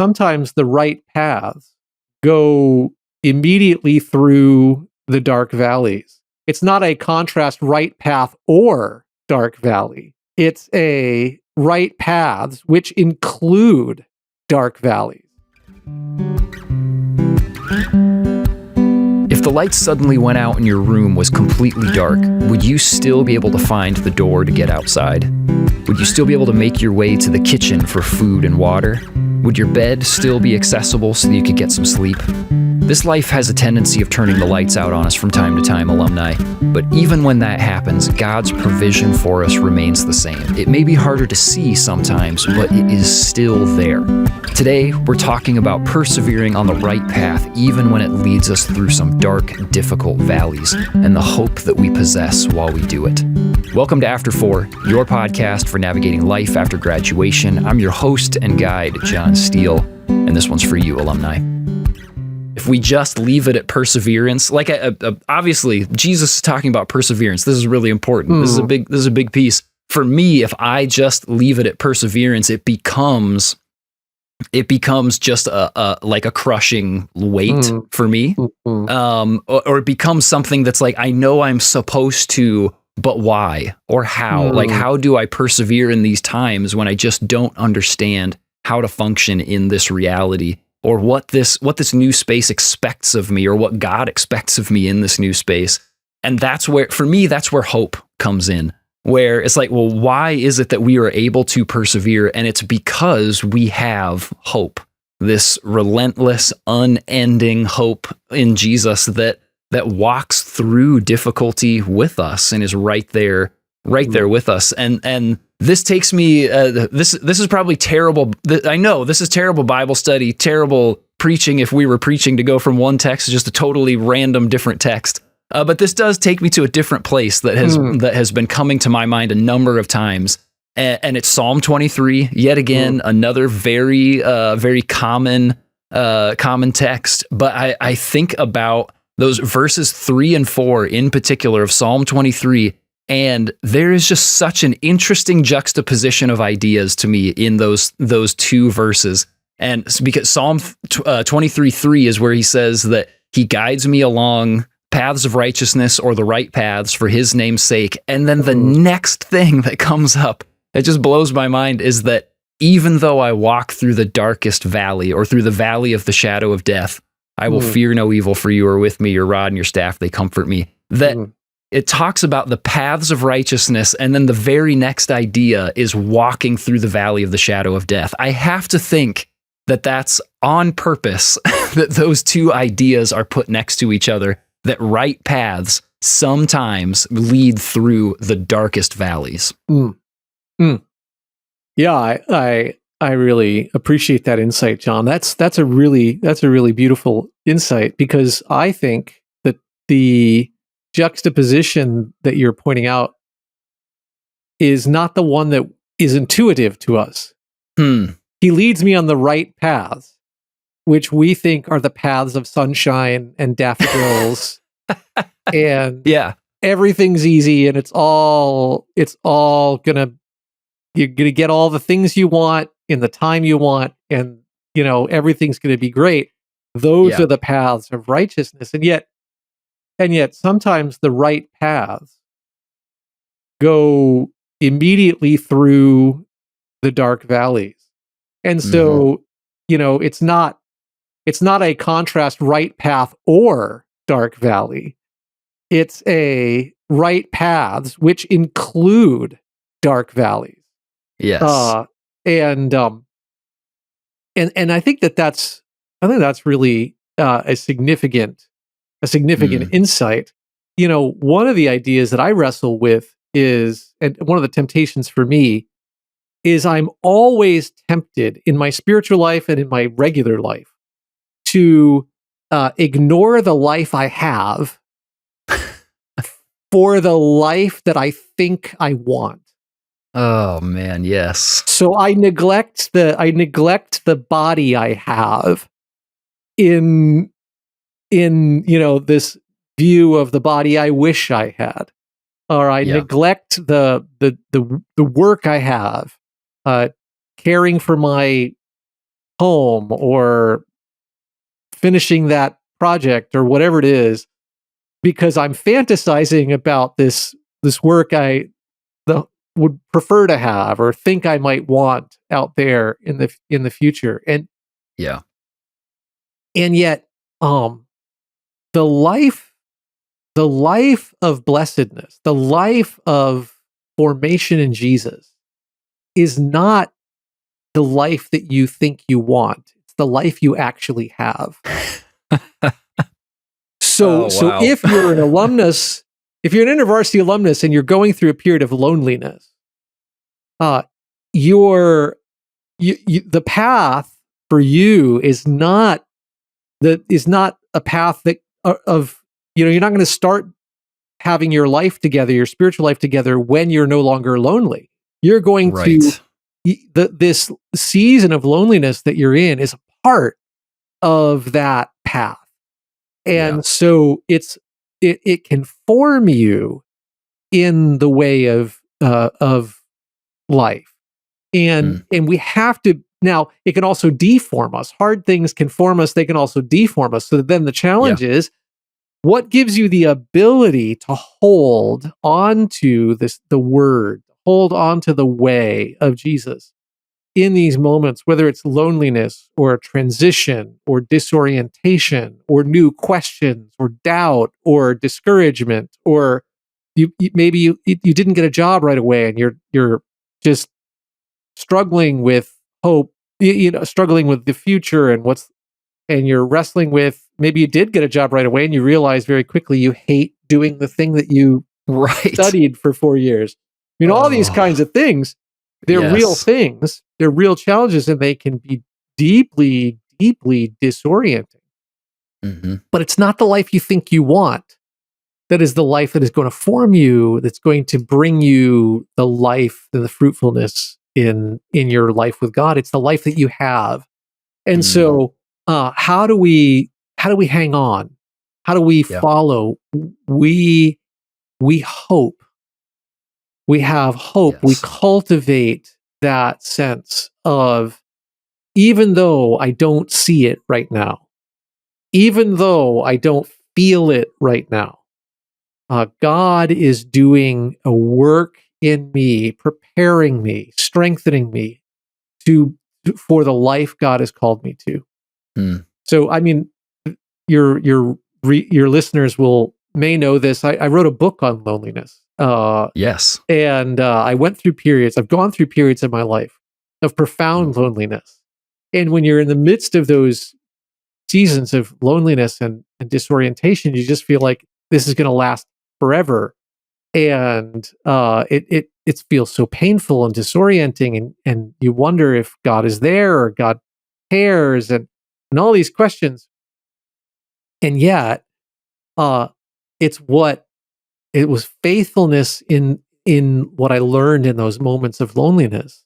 sometimes the right paths go immediately through the dark valleys. It's not a contrast right path or dark valley. It's a right paths which include dark valleys. If the lights suddenly went out and your room was completely dark, would you still be able to find the door to get outside? Would you still be able to make your way to the kitchen for food and water? Would your bed still be accessible so that you could get some sleep? This life has a tendency of turning the lights out on us from time to time, alumni. But even when that happens, God's provision for us remains the same. It may be harder to see sometimes, but it is still there. Today, we're talking about persevering on the right path, even when it leads us through some dark, difficult valleys, and the hope that we possess while we do it. Welcome to After 4, your podcast for navigating life after graduation. I'm your host and guide, John Steele, and this one's for you, alumni. If we just leave it at perseverance, like obviously Jesus is talking about perseverance. This is really important. This is a big piece. For me, if I just leave it at perseverance, it becomes just like a crushing weight for me. Or it becomes something that's like, I know I'm supposed to, but why or how? Like, how do I persevere in these times when I just don't understand how to function in this reality? Or what this new space expects of me, or what God expects of me in this new space. And that's where, for me, that's where hope comes in, where it's like, well, why is it that we are able to persevere? And it's because we have hope, this relentless, unending hope in Jesus that walks through difficulty with us and is right there with us. And this takes me, this is probably terrible. I know this is terrible Bible study, terrible preaching if we were preaching to go from one text to just a totally random different text. But this does take me to a different place that has been coming to my mind a number of times. And it's Psalm 23, yet again, another very common text. But I think about those verses 3 and 4 in particular of Psalm 23. And there is just such an interesting juxtaposition of ideas to me in those two verses. And because Psalm 23:3 is where he says that he guides me along paths of righteousness, or the right paths for his name's sake. And then the next thing that comes up, it just blows my mind, is that even though I walk through the darkest valley, or through the valley of the shadow of death, I will fear no evil, for you are with me, your rod and your staff, they comfort me. That it talks about the paths of righteousness, and then the very next idea is walking through the valley of the shadow of death. I have to think that that's on purpose, that those two ideas are put next to each other, that right paths sometimes lead through the darkest valleys. Yeah, I really appreciate that insight, John. That's a really beautiful insight, because I think that the juxtaposition that you're pointing out is not the one that is intuitive to us. He leads me on the right paths, which we think are the paths of sunshine and daffodils, and everything's easy, and you're gonna get all the things you want in the time you want, and everything's gonna be great. Those are the paths of righteousness, and yet sometimes the right paths go immediately through the dark valleys. And so, it's not a contrast right path or dark valley. It's a right paths which include dark valleys. Yes. And I think that's really a significant insight. One of the ideas that I wrestle with is, and one of the temptations for me is, I'm always tempted in my spiritual life and in my regular life to ignore the life I have for the life that I think I want. Oh man, yes. So I neglect the body I have in this view of the body I wish I had, or I neglect the work I have, caring for my home or finishing that project or whatever it is, because I'm fantasizing about this work would prefer to have or think I might want out there in the future. Yeah. And yet, the life of blessedness, the life of formation in Jesus is not the life that you think you want. It's the life you actually have. So, Oh, wow. if you're an alumnus, if you're an InterVarsity alumnus and you're going through a period of loneliness, the path for you is not a path that of you're not going to start having your life together, your spiritual life together, when you're no longer lonely. You're going to this season of loneliness that you're in is a part of that path. And so it can form you in the way of life. And we have to, now it can also deform us. Hard things can form us, they can also deform us. So then the challenge is, what gives you the ability to hold on to the word, hold on to the way of Jesus in these moments, whether it's loneliness or transition or disorientation or new questions or doubt or discouragement, or maybe you didn't get a job right away and you're just struggling with hope, struggling with the future and you're wrestling with, maybe you did get a job right away and you realize very quickly you hate doing the thing that you studied for 4 years. I mean, all these kinds of things, they're real things. They're real challenges, and they can be deeply, deeply disorienting. But it's not the life you think you want. That is the life that is going to form you, that's going to bring you the life and the fruitfulness in your life with God. It's the life that you have. And so how do we hang on? How do we follow? We hope. We have hope. We cultivate that sense of, even though I don't see it right now, even though I don't feel it right now, God is doing a work in me, preparing me, strengthening me for the life God has called me to. So, I mean, your listeners may know this. I wrote a book on loneliness. And I went through periods. I've gone through periods in my life of profound loneliness. And when you're in the midst of those seasons of loneliness and disorientation, you just feel like this is going to last forever. And it feels so painful and disorienting, and you wonder if God is there or God cares, and all these questions. And yet, it was faithfulness in what I learned in those moments of loneliness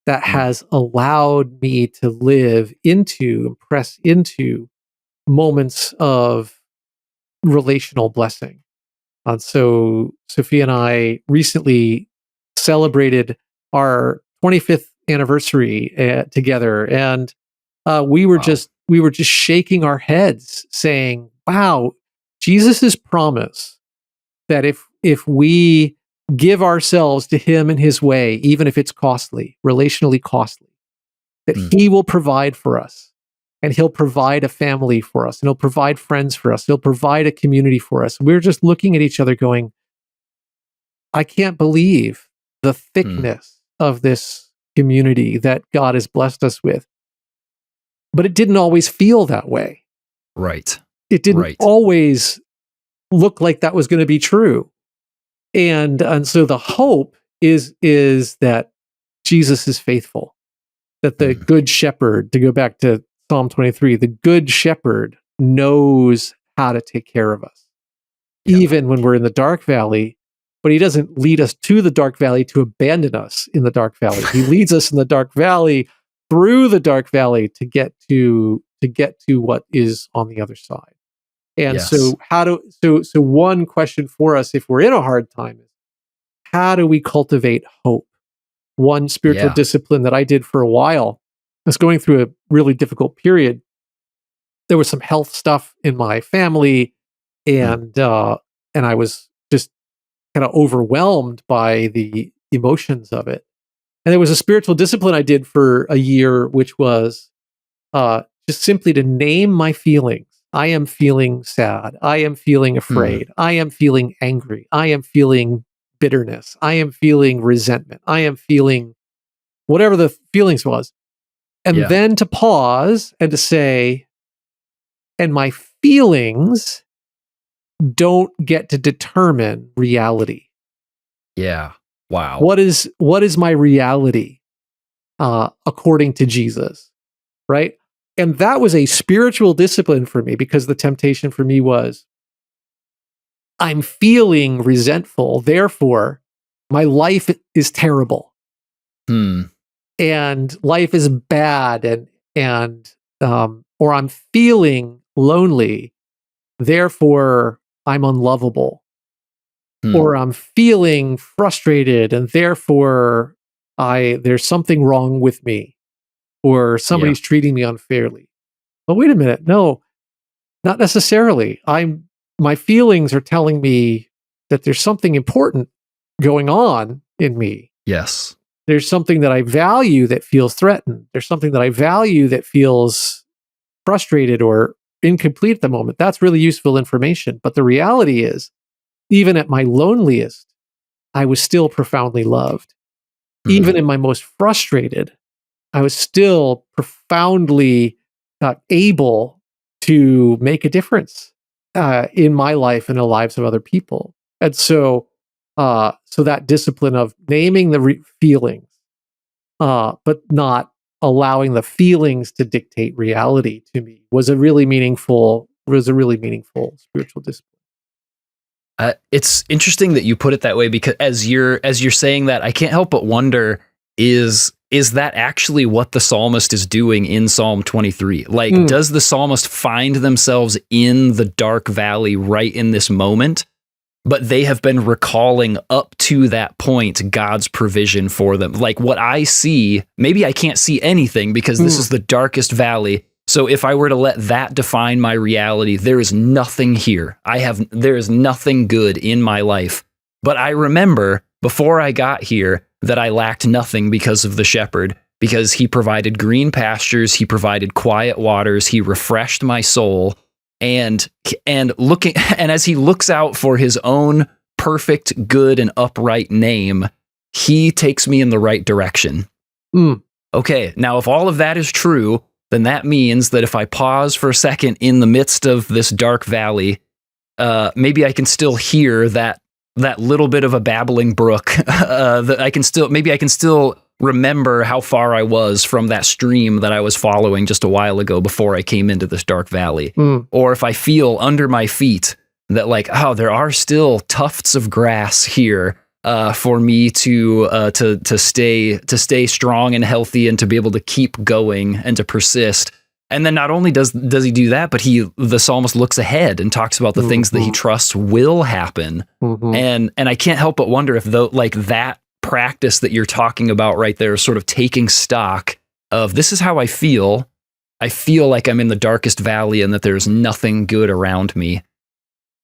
that has allowed me to live into and press into moments of relational blessing. And so Sophia and I recently celebrated our 25th anniversary together, and we were just shaking our heads, saying, "Wow, Jesus's promise that if we give ourselves to Him and His way, even if it's costly, relationally costly, that He will provide for us, and He'll provide a family for us, and He'll provide friends for us, He'll provide a community for us." We're just looking at each other going, I can't believe the thickness of this community that God has blessed us with. But it didn't always feel that way. Right. It didn't always look like that was going to be true. And so the hope is that Jesus is faithful, that the good shepherd, to go back to Psalm 23, the good shepherd knows how to take care of us, even when we're in the dark valley. But He doesn't lead us to the dark valley to abandon us in the dark valley. He leads us in the dark valley, through the dark valley, to get to what is on the other side. And so one question for us, if we're in a hard time, is how do we cultivate hope? One spiritual discipline that I did for a while was going through a really difficult period. There was some health stuff in my family, and I was just kind of overwhelmed by the emotions of it. And there was a spiritual discipline I did for a year, which was just simply to name my feelings. I am feeling sad. I am feeling afraid. I am feeling angry. I am feeling bitterness. I am feeling resentment. I am feeling whatever the feelings was. And then to pause and to say, and my feelings don't get to determine reality. Yeah. Wow. What is my reality according to Jesus, right? And that was a spiritual discipline for me, because the temptation for me was, I'm feeling resentful, therefore my life is terrible. And life is bad, and or I'm feeling lonely, therefore I'm unlovable. Or I'm feeling frustrated, and therefore there's something wrong with me, or somebody's treating me unfairly. But wait a minute, no, not necessarily. My feelings are telling me that there's something important going on in me. Yes. There's something that I value that feels threatened. There's something that I value that feels frustrated or incomplete at the moment. That's really useful information. But the reality is, even at my loneliest, I was still profoundly loved. Even in my most frustrated, I was still profoundly able to make a difference in my life and the lives of other people. And so that discipline of naming the feelings, but not allowing the feelings to dictate reality to me was a really meaningful spiritual discipline. It's interesting that you put it that way, because as you're saying that, I can't help but wonder, is that actually what the psalmist is doing in Psalm 23? Like, does the psalmist find themselves in the dark valley right in this moment, but they have been recalling up to that point God's provision for them? Like, what I see, maybe I can't see anything because this is the darkest valley. So if I were to let that define my reality, there is nothing here. There is nothing good in my life. But I remember before I got here that I lacked nothing because of the shepherd, because he provided green pastures, he provided quiet waters, he refreshed my soul. And as he looks out for his own perfect, good, and upright name, he takes me in the right direction. Okay, now if all of that is true, then that means that if I pause for a second in the midst of this dark valley, maybe I can still hear that little bit of a babbling brook. That I can still remember how far I was from that stream that I was following just a while ago before I came into this dark valley. Or if I feel under my feet that, like, oh, there are still tufts of grass here for me to stay strong and healthy and to be able to keep going and to persist. And then not only does he do that, but the psalmist looks ahead and talks about the things that he trusts will happen. And I can't help but wonder if that practice that you're talking about right there is sort of taking stock of, this is how I feel. I feel like I'm in the darkest valley and that there's nothing good around me.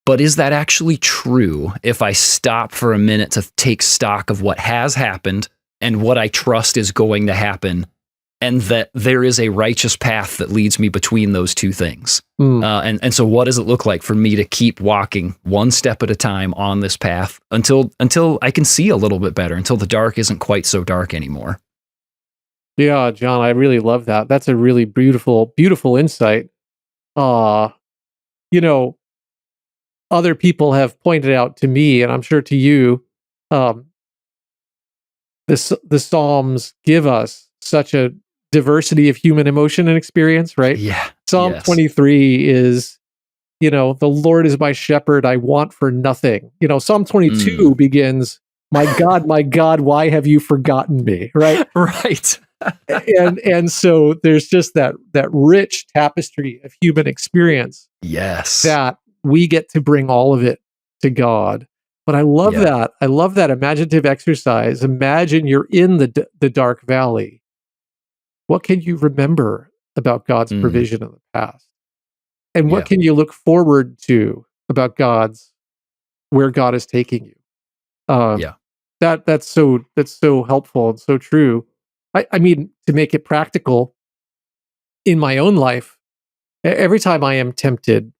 But is that actually true if I stop for a minute to take stock of what has happened and what I trust is going to happen, and that there is a righteous path that leads me between those two things? And so what does it look like for me to keep walking one step at a time on this path until I can see a little bit better, until the dark isn't quite so dark anymore? Yeah, John, I really love that. That's a really beautiful, beautiful insight. Other people have pointed out to me, and I'm sure to you, the Psalms give us such a diversity of human emotion and experience, right? Yeah. Psalm 23 is, the Lord is my shepherd, I want for nothing. Psalm 22 begins, my God, why have you forgotten me? Right? Right. and so there's just that rich tapestry of human experience. Yes. That we get to bring all of it to God. But I love that. I love that imaginative exercise. Imagine you're in the dark valley. What can you remember about God's provision in the past? And what Yeah. can you look forward to about where God is taking you? Yeah. That's so helpful and so true. I mean, to make it practical in my own life, every time I am tempted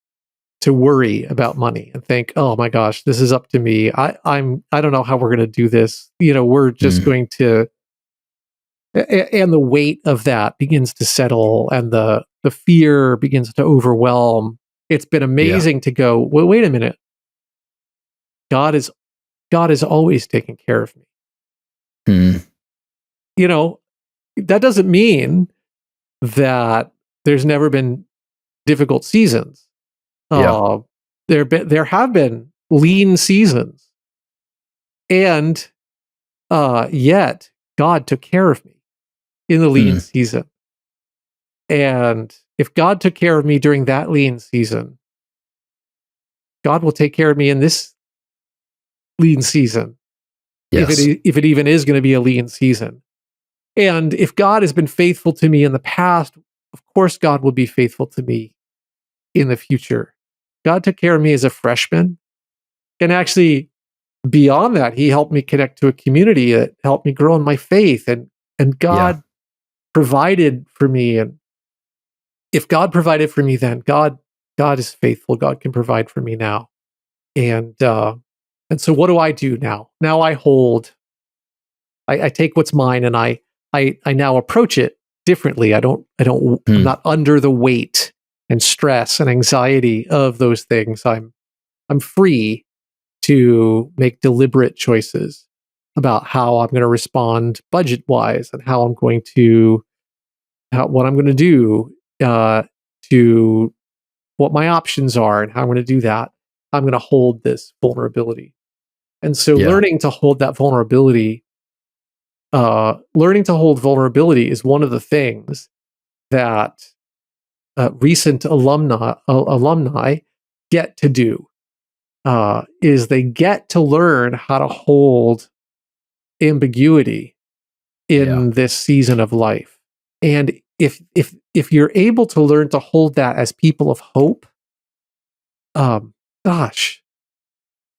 to worry about money and think, oh my gosh, this is up to me. I don't know how we're going to do this. We're just going to, and the weight of that begins to settle, and the fear begins to overwhelm. It's been amazing to go, well, wait a minute. God is always taking care of me. That doesn't mean that there's never been difficult seasons. Yeah. There have been lean seasons, and yet God took care of me in the lean season. And if God took care of me during that lean season, God will take care of me in this lean season. Yes. If it even is going to be a lean season. And if God has been faithful to me in the past, of course God will be faithful to me in the future. God took care of me as a freshman. And actually, beyond that, he helped me connect to a community that helped me grow in my faith. And God provided for me. And if God provided for me then, God is faithful. God can provide for me now. And so what do I do now? Now I take what's mine, and I now approach it differently. I'm not under the weight and stress and anxiety of those things. I'm free to make deliberate choices about how I'm going to respond budget wise, and what I'm going to do to what my options are, and how I'm going to do that. I'm going to hold this vulnerability. And so learning to hold vulnerability is one of the things that recent alumni get to do. Is they get to learn how to hold ambiguity in this season of life. And if you're able to learn to hold that as people of hope, gosh,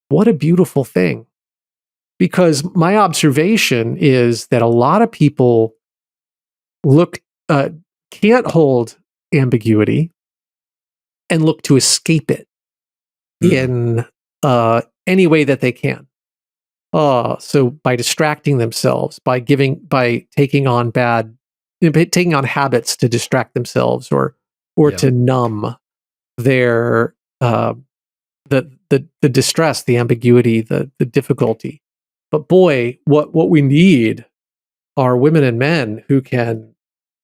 what a beautiful thing. Because my observation is that a lot of people can't hold ambiguity and look to escape it in any way that they can. So by distracting themselves, by taking on habits to distract themselves, or to numb their the distress, the ambiguity, the difficulty. But boy, what we need are women and men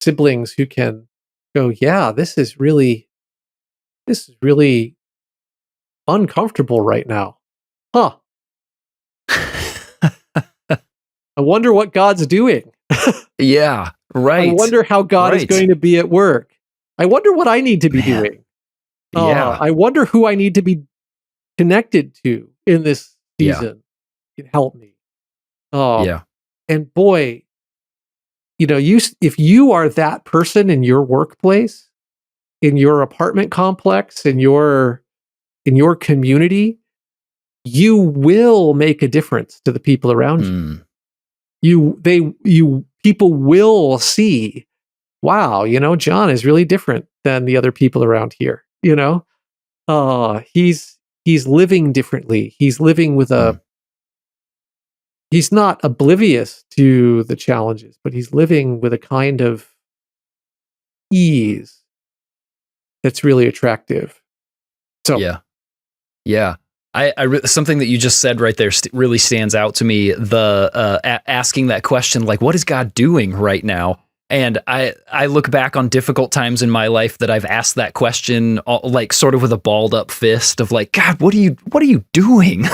siblings who can go, yeah, this is really uncomfortable right now. Huh. I wonder what God's doing. Yeah, right. I wonder how God is going to be at work. I wonder what I need to be doing. I wonder who I need to be connected to in this season. Can help me. And boy, if you are that person in your workplace, in your apartment complex, in your community, you will make a difference to the people around you. People will see, wow, John is really different than the other people around here. He's living differently. He's living with he's not oblivious to the challenges, but he's living with a kind of ease that's really attractive. So yeah. Something that you just said right there really stands out to me. The asking that question, like, what is God doing right now? And I look back on difficult times in my life that I've asked that question, like sort of with a balled up fist of like, God, what are you doing?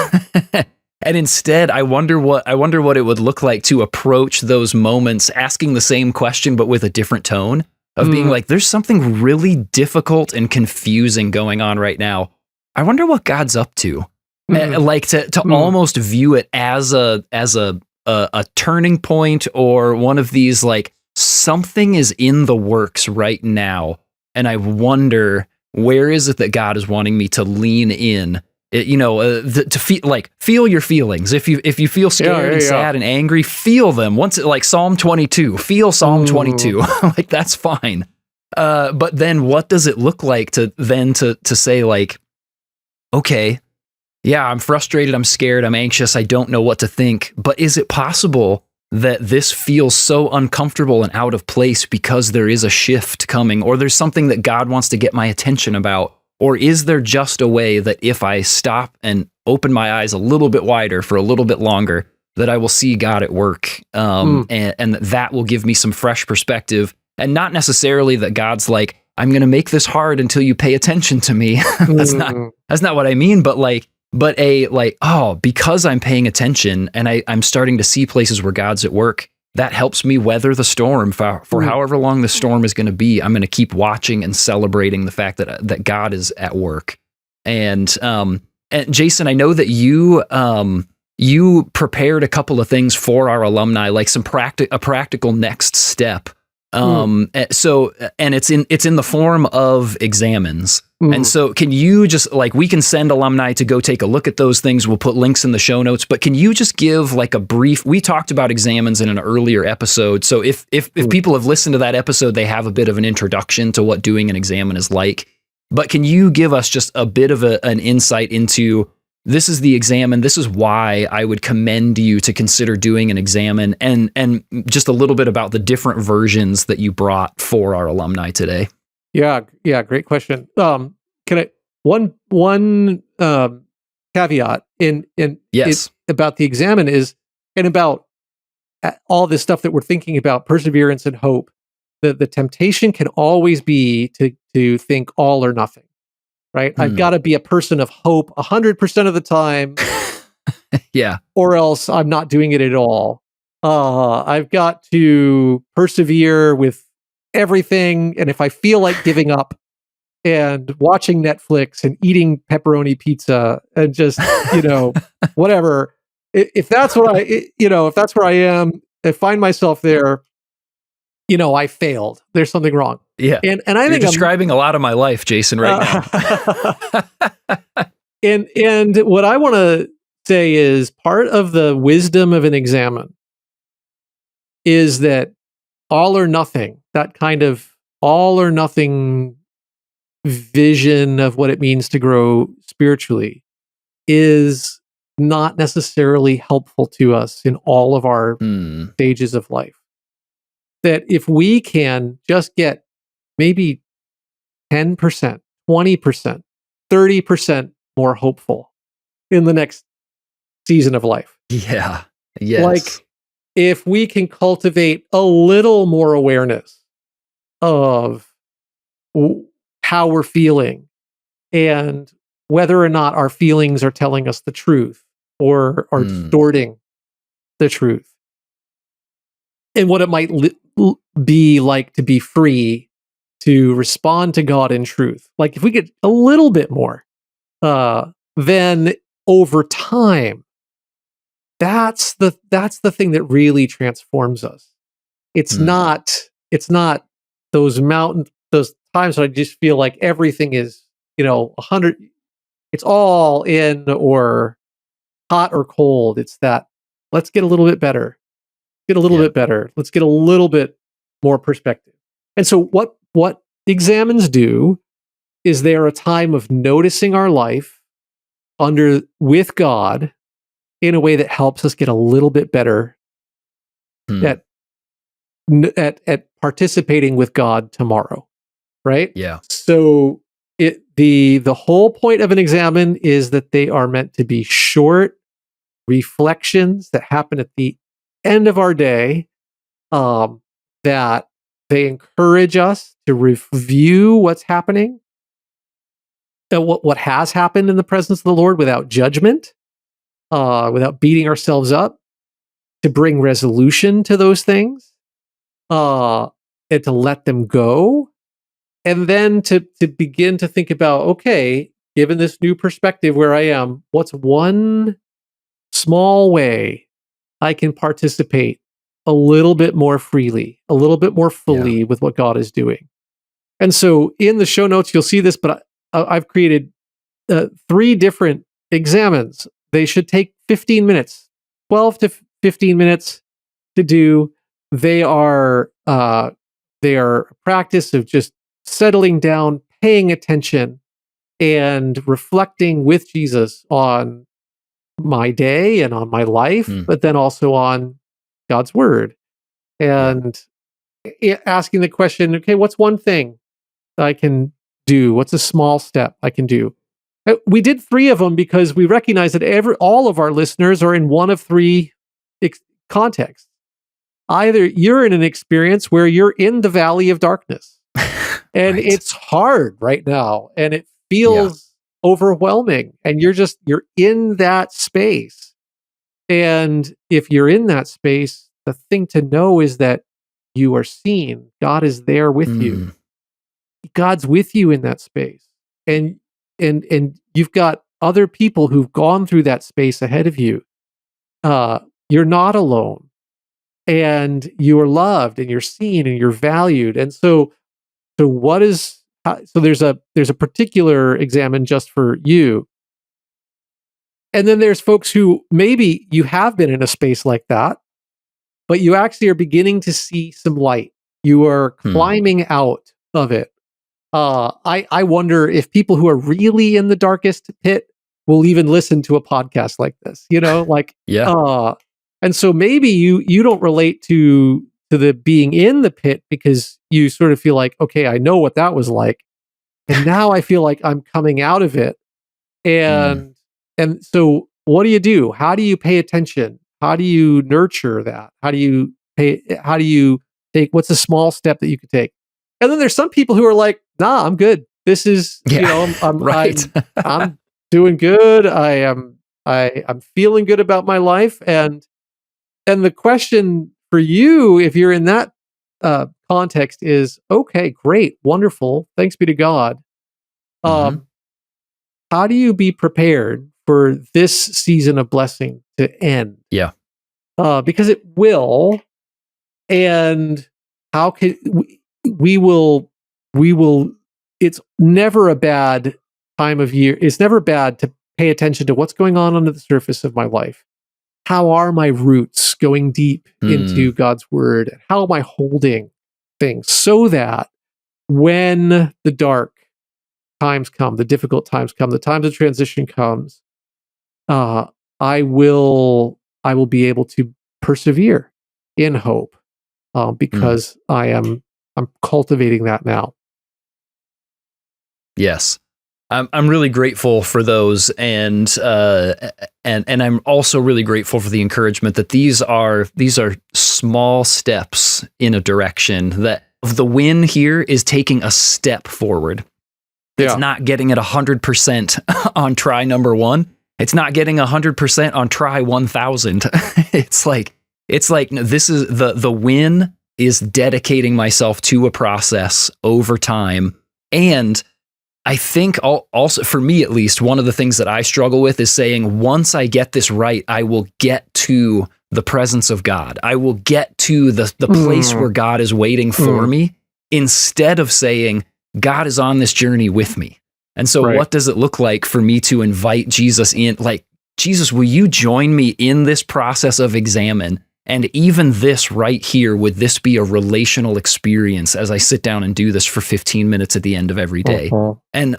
And instead, I wonder what it would look like to approach those moments, asking the same question but with a different tone, of being like, there's something really difficult and confusing going on right now. I wonder what God's up to. Like to almost view it as a turning point, or one of these like something is in the works right now, and I wonder where is it that God is wanting me to lean in. To feel your feelings. If you feel scared and sad and angry, feel them. Like Psalm 22, feel Psalm 22. Like, that's fine. But then what does it look like to say, like, okay, yeah, I'm frustrated, I'm scared, I'm anxious, I don't know what to think, but is it possible that this feels so uncomfortable and out of place because there is a shift coming, or there's something that God wants to get my attention about? Or is there just a way that if I stop and open my eyes a little bit wider for a little bit longer, that I will see God at work, and that will give me some fresh perspective, and not necessarily that God's like, I'm going to make this hard until you pay attention to me. That's not what I mean. But because I'm paying attention and I'm starting to see places where God's at work, that helps me weather the storm for however long the storm is going to be. I'm going to keep watching and celebrating the fact that God is at work. And Jason, I know that you prepared a couple of things for our alumni, like a practical next step. So it's in the form of examens. And so can you just, like, we can send alumni to go take a look at those things. We'll put links in the show notes, but can you just give like a brief, we talked about examens in an earlier episode. So if people have listened to that episode, they have a bit of an introduction to what doing an examen is like, but can you give us just a bit of an insight into, this is the examen, this is why I would commend you to consider doing an examen, and just a little bit about the different versions that you brought for our alumni today? Yeah, great question. Can I one caveat in yes about the examen is, and about all this stuff that we're thinking about, perseverance and hope. The temptation can always be to think all or nothing, right? I've got to be a person of hope 100% of the time, yeah, or else I'm not doing it at all. I've got to persevere with everything, and if I feel like giving up and watching Netflix and eating pepperoni pizza and just whatever, if that's what if that's where I am, I find myself there, I failed. There's something wrong. Yeah, and I think you're describing a lot of my life, Jason, right now. and what I want to say is, part of the wisdom of an examen is that all or nothing, that kind of all or nothing vision of what it means to grow spiritually, is not necessarily helpful to us in all of our stages of life. That if we can just get maybe 10%, 20%, 30% more hopeful in the next season of life. Yeah. Yes. Like, if we can cultivate a little more awareness of how we're feeling and whether or not our feelings are telling us the truth or are distorting the truth, and what it might be like to be free to respond to God in truth. Like, if we get a little bit more, then over time, that's the thing that really transforms us. It's not those times when I just feel like everything is 100. It's all in or hot or cold. It's that, let's get a little bit better. Get a little bit better. Let's get a little bit more perspective. And so what examens do is they're a time of noticing our life with God in a way that helps us get a little bit better at participating with God tomorrow, right? Yeah. So the whole point of an examen is that they are meant to be short reflections that happen at the end of our day, that they encourage us to review what's happening, what has happened in the presence of the Lord without judgment, without beating ourselves up, to bring resolution to those things, and to let them go, and then to begin to think about, okay, given this new perspective where I am, what's one small way I can participate a little bit more freely, a little bit more fully with what God is doing. And so in the show notes, you'll see this, but I've created 3 different examines. They should take 15 minutes, 12 to 15 minutes to do. They are a practice of just settling down, paying attention, and reflecting with Jesus on my day and on my life, but then also on God's word. And asking the question, okay, what's one thing that I can do? What's a small step I can do? We did 3 of them because we recognize that all of our listeners are in one of 3 contexts. Either you're in an experience where you're in the valley of darkness and it's hard right now and it feels overwhelming and you're in that space. And if you're in that space, the thing to know is that you are seen. God is there with you. God's with you in that space. And you've got other people who've gone through that space ahead of you. You're not alone. And you are loved and you're seen and you're valued. And so there's a particular examine just for you. And then there's folks who maybe you have been in a space like that, but you actually are beginning to see some light. You are climbing out of it. I wonder if people who are really in the darkest pit will even listen to a podcast like this, and so maybe you don't relate to the being in the pit because you sort of feel like, okay, I know what that was like. And now I feel like I'm coming out of it. And so what do? How do you pay attention? How do you nurture that? How do you take, what's a small step that you could take? And then there's some people who are like, nah, I'm good. This is, I'm doing good. I'm feeling good about my life. And the question for you, if you're in that context, is, okay, great, wonderful, thanks be to God. How do you be prepared for this season of blessing to end? Yeah. Because it will. And how can we will, it's never a bad time of year. It's never bad to pay attention to what's going on under the surface of my life. How are my roots going deep into God's word? How am I holding things so that when the dark times come, the difficult times come, the times of transition comes, I will be able to persevere in hope because I'm cultivating that now. Yes. I'm really grateful for those, and I'm also really grateful for the encouragement that these are small steps in a direction. That the win here is taking a step forward. It's not getting it 100% on try number 1. It's not getting 100% on try 1,000. It's like this is the win is dedicating myself to a process over time. And I think also, for me at least, one of the things that I struggle with is saying, once I get this right, I will get to the presence of God. I will get to the place where God is waiting for me, instead of saying, God is on this journey with me. And so what does it look like for me to invite Jesus in? Like, Jesus, will you join me in this process of examine? And even this right here, would this be a relational experience as I sit down and do this for 15 minutes at the end of every day? And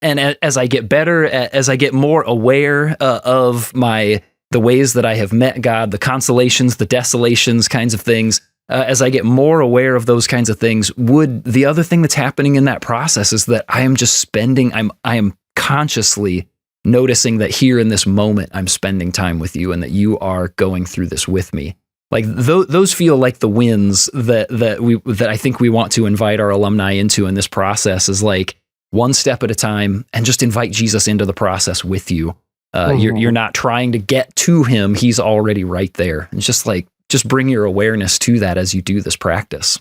as I get better, as I get more aware of the ways that I have met God, the consolations, the desolations kinds of things, as I get more aware of those kinds of things, the other thing that's happening in that process is that I am just I am consciously noticing that here in this moment, I'm spending time with you and that you are going through this with me. Like those feel like the wins that I think we want to invite our alumni into in this process, is like one step at a time, and just invite Jesus into the process with you. You're not trying to get to him. He's already right there. And just bring your awareness to that as you do this practice.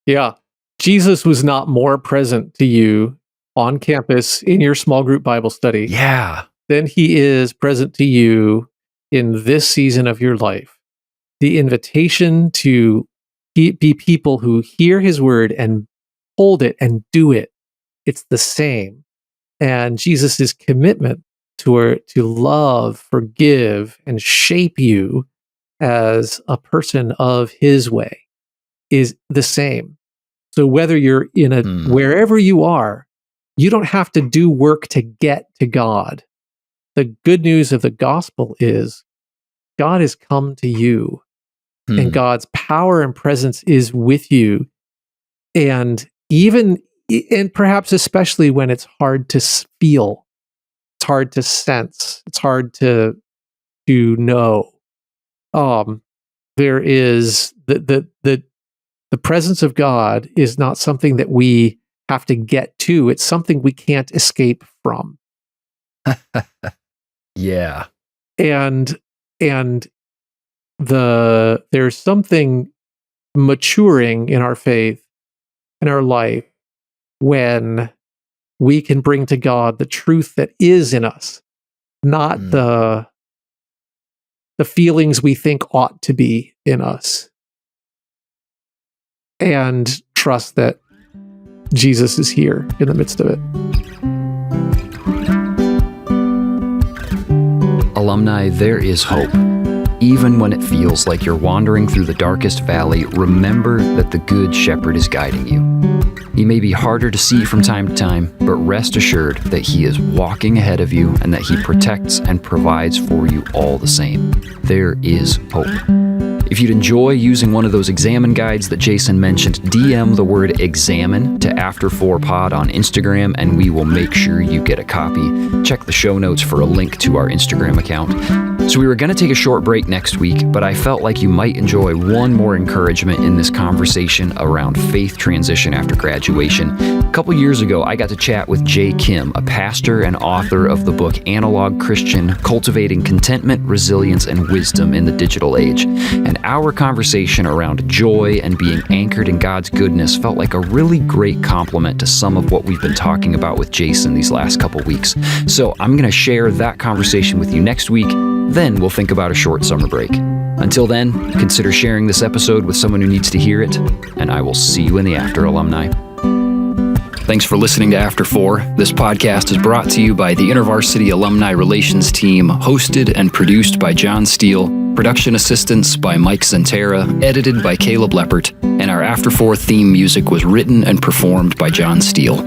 Yeah. Jesus was not more present to you on campus in your small group Bible study than he is present to you in this season of your life. the invitation to be people who hear his word and hold it and do it, it's the same. And Jesus' commitment to love, forgive, and shape you as a person of his way is the same. So whether you're in wherever you are, you don't have to do work to get to God. The good news of the gospel is God has come to you, and God's power and presence is with you. And perhaps especially when it's hard to feel, it's hard to sense, it's hard to know. There is the presence of God is not something that we have to get to. It's something we can't escape from. Yeah. And there's something maturing in our faith, in our life, when we can bring to God the truth that is in us, not the feelings we think ought to be in us, and trust that Jesus is here in the midst of it. Alumni, there is hope. Even when it feels like you're wandering through the darkest valley, remember that the Good Shepherd is guiding you. He may be harder to see from time to time, but rest assured that he is walking ahead of you and that he protects and provides for you all the same. There is hope. If you'd enjoy using one of those examine guides that Jason mentioned, DM the word examine to After4Pod on Instagram, and we will make sure you get a copy. Check the show notes for a link to our Instagram account. So we were going to take a short break next week, but I felt like you might enjoy one more encouragement in this conversation around faith transition after graduation. A couple years ago, I got to chat with Jay Kim, a pastor and author of the book Analog Christian: Cultivating Contentment, Resilience, and Wisdom in the Digital Age. And our conversation around joy and being anchored in God's goodness felt like a really great complement to some of what we've been talking about with Jason these last couple weeks. So I'm going to share that conversation with you next week. Then we'll think about a short summer break. Until then, consider sharing this episode with someone who needs to hear it, and I will see you in the after, alumni. Thanks for listening to After 4. This podcast is brought to you by the InterVarsity Alumni Relations Team, hosted and produced by John Steele, production assistance by Mike Zentera, edited by Caleb Leppert, and our After 4 theme music was written and performed by John Steele.